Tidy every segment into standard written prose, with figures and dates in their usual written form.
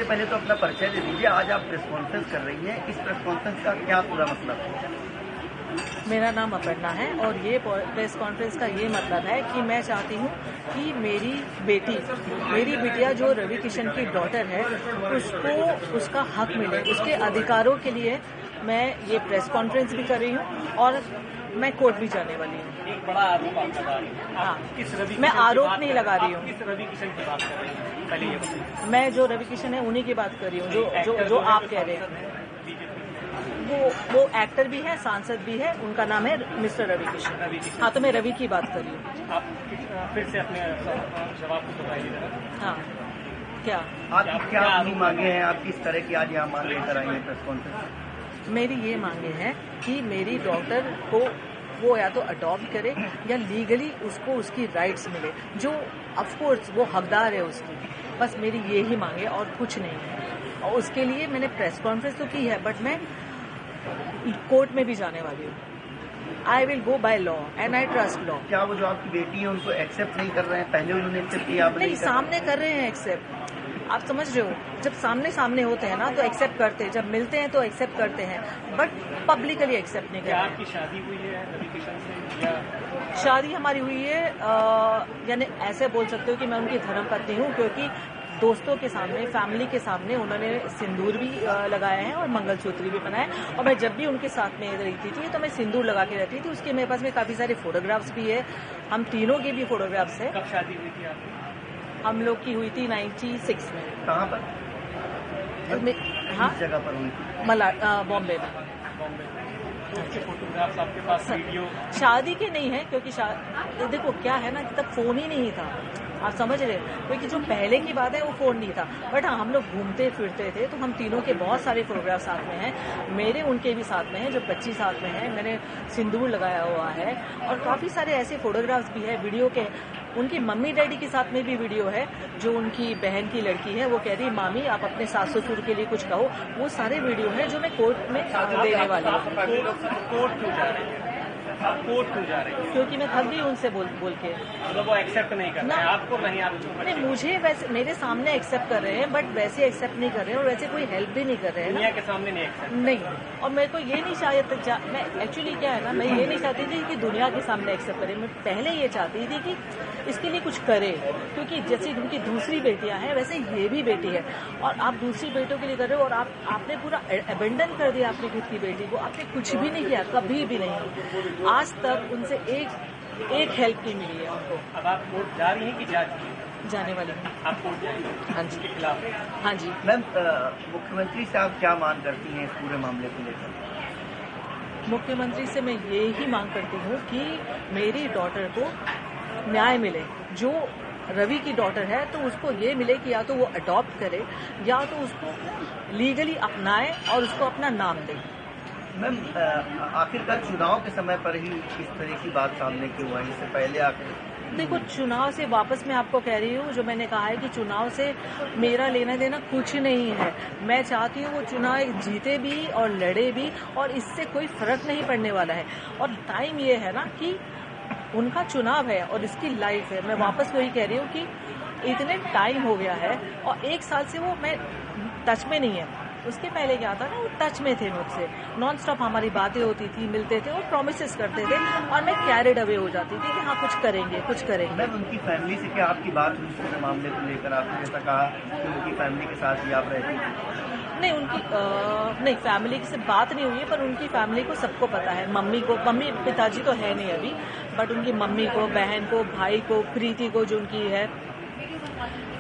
सबसे पहले तो अपना परिचय दे दीजिए। आज आप प्रेस कॉन्फ्रेंस कर रही हैं, इस प्रेस कॉन्फ्रेंस का क्या पूरा मतलब है? मेरा नाम अपर्णा है और ये प्रेस कॉन्फ्रेंस का ये मतलब है कि मैं चाहती हूँ कि मेरी बिटिया जो रवि किशन की डॉटर है उसको उसका हक मिले, उसके अधिकारों के लिए मैं ये प्रेस कॉन्फ्रेंस भी कर रही हूँ और मैं कोर्ट भी जाने वाली हूँ। एक बड़ा आरोप आप लगा रही हैं। हाँ, किस रवि मैं आरोप नहीं लगा रही हूँ। किस रवि किशन की बात कर रही हैं? पहले ये बताइए। मैं जो रवि किशन है उन्हीं की बात कर रही हूँ जो आप कह रहे हैं। वो एक्टर भी है, सांसद भी है, उनका नाम है मिस्टर रवि किशन। हाँ, तो मैं रवि की बात कर रही हूँ। आप फिर से अपने जवाब को बताइए। हाँ, क्या आपकी क्या अपनी मांगे हैं? आप किस तरह की आज यहाँ मांग लेकर आई हैं प्रेस कॉन्फ्रेंस? मेरी ये मांगे हैं कि मेरी डॉटर को वो या तो अडॉप्ट करे या लीगली उसको उसकी राइट्स मिले, जो ऑफकोर्स वो हकदार है उसकी। बस मेरी ये ही मांगे और कुछ नहीं है। और उसके लिए मैंने प्रेस कॉन्फ्रेंस तो की है, बट मैं कोर्ट में भी जाने वाली हूँ। I will go by law and I trust law. क्या वो जो आपकी बेटी है उनको एक्सेप्ट नहीं कर रहे हैं? पहले उन्होंने एक्सेप्ट किया, आप नहीं, सामने कर रहे हैं एक्सेप्ट। आप समझ रहे हो, जब सामने होते हैं ना तो एक्सेप्ट करते हैं, जब मिलते हैं तो एक्सेप्ट करते हैं, बट पब्लिकली एक्सेप्ट नहीं करते। आपकी शादी हुई है रवि किशन से या? शादी हमारी हुई है, यानी ऐसे बोल सकते हो कि मैं उनकी धर्मपत्नी हूँ, क्योंकि दोस्तों के सामने, फैमिली के सामने उन्होंने सिंदूर भी लगाया है और मंगलसूत्र भी बनाया है। और मैं जब भी उनके साथ में रहती थी तो मैं सिंदूर लगा के रहती थी। उसके मेरे पास में काफी सारे फोटोग्राफ्स भी है, हम तीनों के भी फोटोग्राफ्स है। कब शादी हुई थी आपकी? हम लोग की हुई थी 96 में। कहाँ पर? हाँ, किस जगह पर हुई थी? बॉम्बे में। उसके फोटोग्राफ्स आपके पास, वीडियो? शादी के नहीं है, क्योंकि देखो क्या है ना कि तब फोन ही नहीं था, आप समझ रहे हैं, क्योंकि जो पहले की बात है वो फोन नहीं था। बट हाँ, हम लोग घूमते फिरते थे तो हम तीनों के बहुत सारे फोटोग्राफ साथ में हैं। मेरे उनके भी साथ में हैं, जो बच्ची साथ में है, मैंने सिंदूर लगाया हुआ है। और काफी सारे ऐसे फोटोग्राफ्स भी है वीडियो के। उनकी मम्मी डैडी के साथ में भी वीडियो है, जो उनकी बहन की लड़की है, वो कह रही मामी आप अपने सास ससुर के लिए कुछ कहो। वो सारे वीडियो है जो मैं कोर्ट में देने वाली हूँ। कोर्ट क्यों जा रही है? आप कोर्ट क्यों जा रही है? क्योंकि मैं थक गई उनसे बोल के। मतलब वो एक्सेप्ट नहीं कर रहे हैं आपको? नहीं, आपको नहीं, मुझे वैसे मेरे सामने एक्सेप्ट कर रहे हैं, बट वैसे एक्सेप्ट नहीं कर रहे हैं और वैसे कोई हेल्प भी नहीं कर रहे हैं। दुनिया के सामने नहीं एक्सेप्ट नहीं, और मेरे को ये नहीं चाहिए मैं एक्चुअली क्या है ना, मैं ये नहीं चाहती थी कि दुनिया के सामने एक्सेप्ट करे। मैं पहले ये चाहती थी कि इसके लिए कुछ करे, क्योंकि जैसे उनकी दूसरी बेटियां हैं वैसे ये भी बेटी है, और आप दूसरी बेटियों के लिए कर रहे हो और आपने पूरा अबेंडन कर दिया अपनी खुद की बेटी को। आपने कुछ भी नहीं किया, कभी भी नहीं। आज तक उनसे एक हेल्प नहीं मिली है उनको। अब आप कोर्ट जा रही हैं कि जा चुकी हैं? जाने वाली हूँ। आप कोर्ट जाएंगे? हाँ जी। के खिलाफ? हाँ जी। मैम, मुख्यमंत्री से आप क्या मांग करती हैं इस पूरे मामले को लेकर? मुख्यमंत्री से मैं ये ही मांग करती हूँ कि मेरी डॉटर को न्याय मिले। जो रवि की डॉटर है तो उसको ये मिले कि या तो वो अडॉप्ट करे या तो उसको लीगली अपनाए और उसको अपना नाम दे। मैम, आखिरकार चुनाव के समय पर ही इस तरह की बात सामने क्यों आई? इससे पहले आखिर देखो, चुनाव से वापस मैं आपको कह रही हूँ, जो मैंने कहा है कि चुनाव से मेरा लेना देना कुछ नहीं है। मैं चाहती हूँ वो चुनाव जीते भी और लड़े भी, और इससे कोई फर्क नहीं पड़ने वाला है। और टाइम ये है ना कि उनका चुनाव है और इसकी लाइफ है। मैं वापस वही कह रही हूँ कि इतने टाइम हो गया है और 1 साल से वो मैं टच में नहीं है। उसके पहले क्या था ना, वो टच में थे मुझसे, नॉन स्टॉप हमारी बातें होती थी, मिलते थे और प्रॉमिसेस करते थे, और मैं कैरिड अवे हो जाती थी कि हाँ कुछ करेंगे। मैम, उनकी फैमिली से क्या आपकी बात हुई इस मामले को लेकर? आपने जैसा कहा कि उनकी फैमिली के साथ ही आप रहती थी। नहीं, फैमिली से बात नहीं हुई है, पर उनकी फैमिली को सबको पता है। मम्मी पिताजी तो है नहीं अभी, बट उनकी मम्मी को, बहन को, भाई को, प्रीति को जो उनकी है,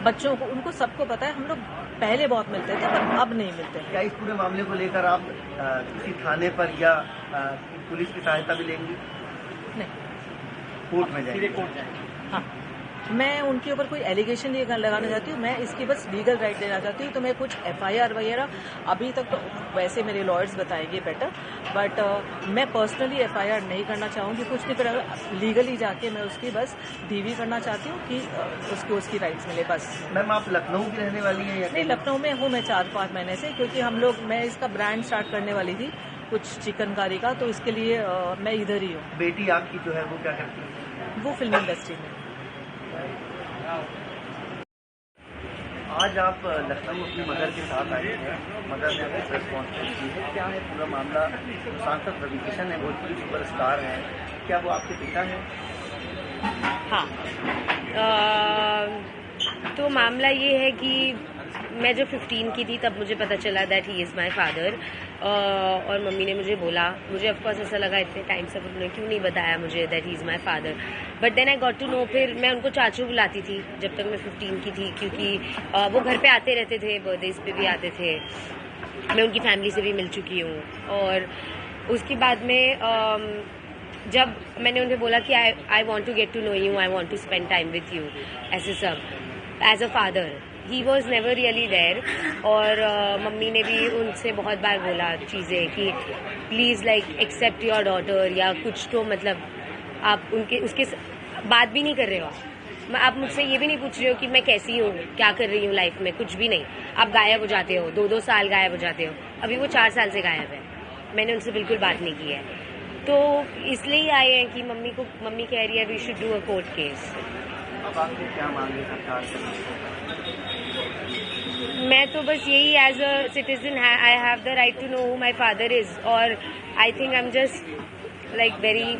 बच्चों को, उनको सबको पता है। हम लोग पहले बहुत मिलते थे पर अब नहीं मिलते। क्या इस पूरे मामले को लेकर आप किसी थाने पर या पुलिस की सहायता भी लेंगी? नहीं, कोर्ट में जाएंगे? कोर्ट जाएंगे? हाँ, मैं उनके ऊपर कोई एलिगेशन नहीं लगाना चाहती हूँ। मैं इसकी बस लीगल राइट देना चाहती हूँ। तो मैं कुछ FIR वगैरह अभी तक तो वैसे मेरे लॉयर्स बताएंगे बेटर, बट मैं पर्सनली FIR नहीं करना चाहूँगी कुछ नहीं। पर लीगली जाके मैं उसकी बस DV करना चाहती हूँ कि उसको उसकी राइट्स मिले, बस। मैम, आप लखनऊ की रहने वाली हैं या? नहीं, लखनऊ में हूँ मैं 4-5 महीने से, क्योंकि मैं इसका ब्रांड स्टार्ट करने वाली थी कुछ चिकनकारी का, तो इसके लिए मैं इधर ही हूँ। बेटी आपकी जो है वो क्या करती है? वो फिल्म इंडस्ट्री में। आज आप लखनऊ अपनी मदर के साथ आए हैं, मदर ने कुछ रिस्पॉन्सिबिलिटी की है, क्या है पूरा मामला? जो सांसद रवि किशन है, भोजपुरी सुपरस्टार हैं, क्या वो आपके पिता हैं? हाँ, तो मामला ये है कि मैं जब 15 की थी तब मुझे पता चला that he is my father, और मम्मी ने मुझे बोला, मुझे ऑफकोर्स ऐसा लगा इतने टाइम से उन्होंने क्यों नहीं बताया मुझे that he is my father, but then I got to know. फिर मैं उनको चाचू बुलाती थी जब तक मैं 15 की थी, क्योंकि वो घर पे आते रहते थे, बर्थडेज पे भी आते थे, मैं उनकी फैमिली से भी मिल चुकी हूँ। और उसके बाद में जब मैंने उन्हें बोला कि I want to get to know you, I want to spend time with you ऐसे सब as a father, he was never really there. और मम्मी ने भी उनसे बहुत बार बोला चीज़ें कि please like accept your daughter, या कुछ तो मतलब आप उसके बात भी नहीं कर रहे हो, आप मुझसे ये भी नहीं पूछ रहे हो कि मैं कैसी हूँ, क्या कर रही हूँ लाइफ में, कुछ भी नहीं। आप गायब हो जाते हो, 2-2 साल गायब हो जाते हो। अभी वो 4 साल से गायब है, मैंने उनसे बिल्कुल बात नहीं की है। तो इसलिए आए हैं कि मम्मी कह रही है we should do a court case. अब आपने क्या मांगे सरकार से? मैं तो बस यही, as a citizen I have the right to know who my father is, और I think I am just like very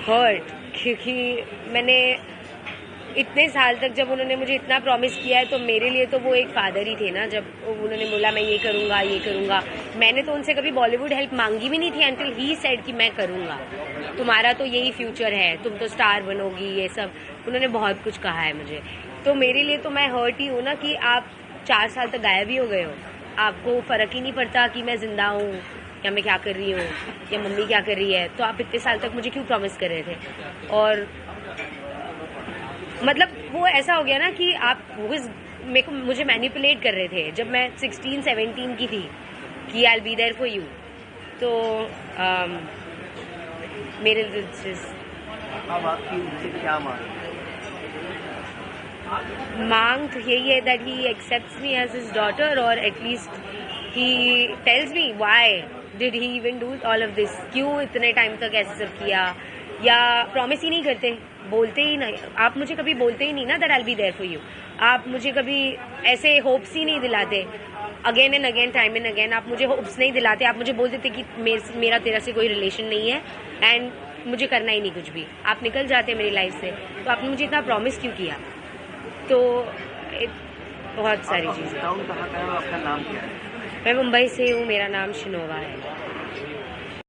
hurt, क्योंकि मैंने इतने साल तक, जब उन्होंने मुझे इतना प्रॉमिस किया है, तो मेरे लिए तो वो एक फादर ही थे ना। जब उन्होंने बोला मैं ये करूँगा, मैंने तो उनसे कभी बॉलीवुड हेल्प मांगी भी नहीं थी अंटिल ही सेड कि मैं करूँगा, तुम्हारा तो यही फ्यूचर है, तुम तो स्टार बनोगी, ये सब उन्होंने बहुत कुछ कहा है मुझे। तो मेरे लिए तो मैं हर्ट ही हूँ ना कि आप 4 साल तक गायब ही हो गए हो, आपको फ़र्क ही नहीं पड़ता कि मैं जिंदा हूँ या मैं क्या कर रही हूँ या मम्मी क्या कर रही है। तो आप इतने साल तक मुझे क्यों प्रॉमिस कर रहे थे? और मतलब वो ऐसा हो गया ना कि आप मुझे मैनिपुलेट कर रहे थे जब मैं 16-17 की थी कि I will be there for you. तो मेरे अब आपकी उनसे क्या मांग तो यही है that he accepts me as his daughter, और at least he tells me why did he even do all of this, क्यों इतने टाइम तक ऐसे सब किया, या प्रॉमिस ही नहीं करते, बोलते ही नहीं। आप मुझे कभी बोलते ही नहीं ना that I will be there for you, आप मुझे कभी ऐसे होप्स ही नहीं दिलाते, again and again, time and again आप मुझे होप्स नहीं दिलाते। आप मुझे बोल देते कि मेरा तेरा से कोई रिलेशन नहीं है एंड मुझे करना ही नहीं कुछ भी, आप निकल जाते मेरी लाइफ से। तो आपने मुझे इतना प्रॉमिस क्यों किया? तो बहुत सारी चीज़ें। आपका नाम क्या है? मैं मुंबई से हूँ, मेरा नाम शिनोवा है।